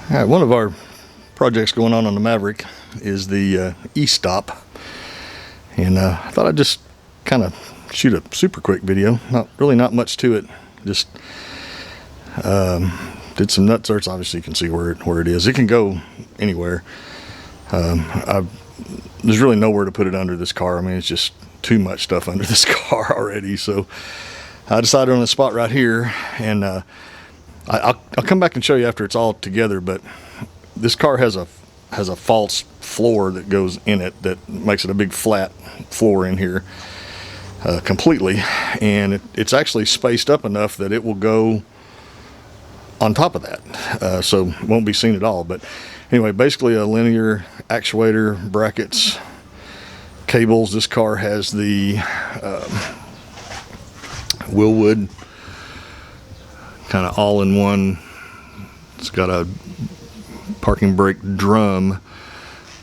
All right, one of our projects going on the Maverick is the E-Stopp, and I thought I'd just kind of shoot a super quick video. Not much to it. Just did some nut certs. Obviously, you can see where it is. It can go anywhere. There's really nowhere to put it under this car. I mean, it's just too much stuff under this car already. So I decided on a spot right here, and I'll come back and show you after it's all together. But this car has a false floor that goes in it that makes it a big flat floor in here completely, and it's actually spaced up enough that it will go on top of that, so it won't be seen at all. But anyway, basically a linear actuator, brackets, cables. This car has the Wilwood kind of all-in-one. It's got a parking brake drum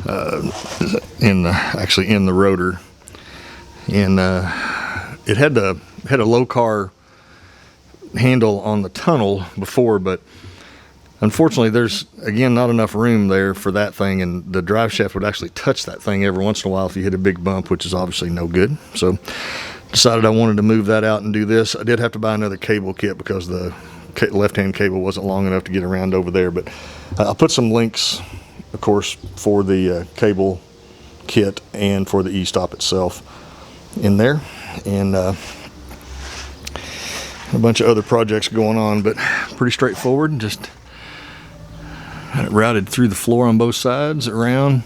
actually in the rotor, and it had a low car handle on the tunnel before, but unfortunately there's again not enough room there for that thing, and the drive shaft would actually touch that thing every once in a while if you hit a big bump, which is obviously no good. So decided I wanted to move that out and do this. I did have to buy another cable kit because the left-hand cable wasn't long enough to get around over there, but I'll put some links, of course, for the cable kit and for the E-Stopp itself in there, and a bunch of other projects going on, but pretty straightforward. Just had it routed through the floor on both sides around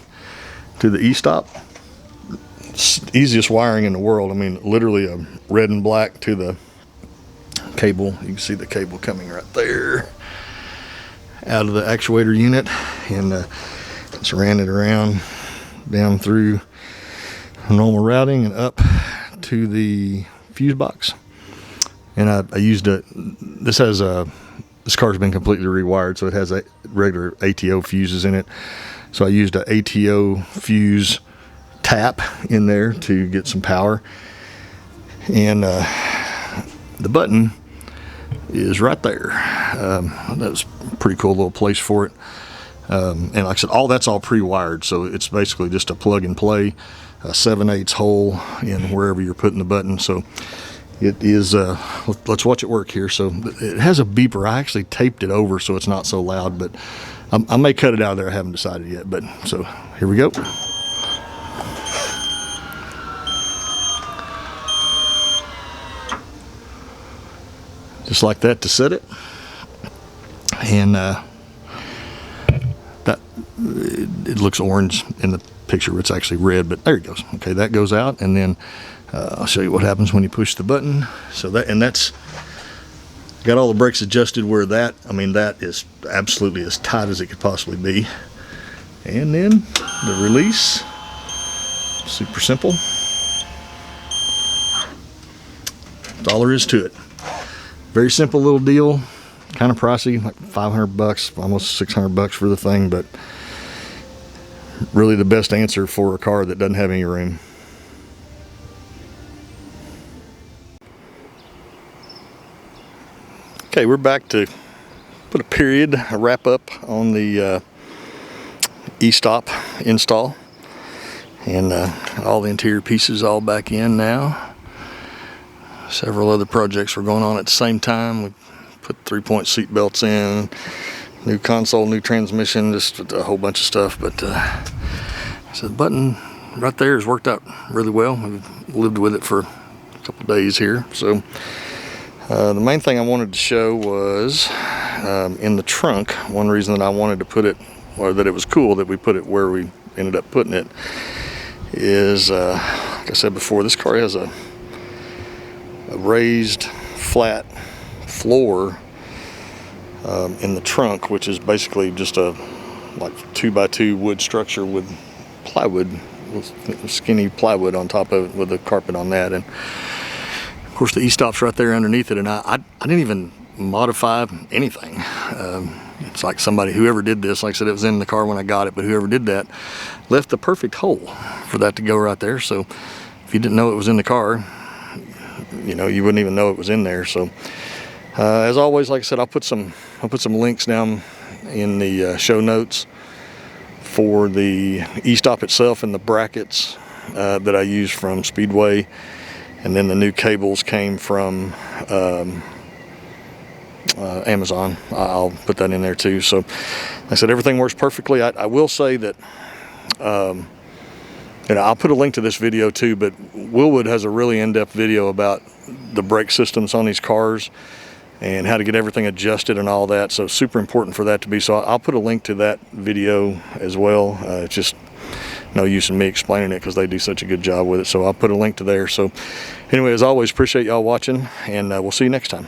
to the E-Stopp. It's the easiest wiring in the world. I mean, literally a red and black to the cable. You can see the cable coming right there out of the actuator unit, and just ran it around down through normal routing and up to the fuse box. And I used it. This car's been completely rewired, so it has a regular ATO fuses in it. So I used a ATO fuse tap in there to get some power, and the button is right there. That was a pretty cool little place for it. And like I said, that's all pre-wired, so it's basically just a plug and play, a 7/8 hole in wherever you're putting the button. So it is, let's watch it work here. So it has a beeper. I actually taped it over so it's not so loud, but I may cut it out of there. I haven't decided yet, but so here we go. Just like that to set it, and it looks orange in the picture. It's actually red, but there it goes. Okay, that goes out, and then I'll show you what happens when you push the button. So that's got all the brakes adjusted where that is absolutely as tight as it could possibly be. And then the release, super simple. That's all there is to it. Very simple little deal, kind of pricey, like $500, almost $600 for the thing, but really the best answer for a car that doesn't have any room. Okay, we're back to put a period, a wrap up on the E-Stopp install, and all the interior pieces all back in now. Several other projects were going on at the same time. We put 3-point seat belts in, new console, new transmission, just a whole bunch of stuff. But so the button right there has worked out really well. We've lived with it for a couple of days here. So the main thing I wanted to show was in the trunk. One reason that I wanted to put it, or that it was cool that we put it where we ended up putting it, is like I said before, this car has a raised flat floor in the trunk, which is basically just a like 2x2 wood structure with plywood, with skinny plywood on top of it, with a carpet on that. And of course the E-Stopp's right there underneath it, and I didn't even modify anything. It's like whoever did this, like I said, it was in the car when I got it, but whoever did that left the perfect hole for that to go right there. So if you didn't know it was in the car, you wouldn't even know it was in there. So as always, like I said, I'll put some links down in the show notes for the E-Stopp itself and the brackets that I use from Speedway, and then the new cables came from Amazon. I'll put that in there too. So I said everything works perfectly. I will say that I'll put a link to this video too, but Wilwood has a really in-depth video about the brake systems on these cars and how to get everything adjusted and all that. So super important for that to be. So I'll put a link to that video as well. It's just no use in me explaining it because they do such a good job with it. So I'll put a link to there. So anyway, as always, appreciate y'all watching, and we'll see you next time.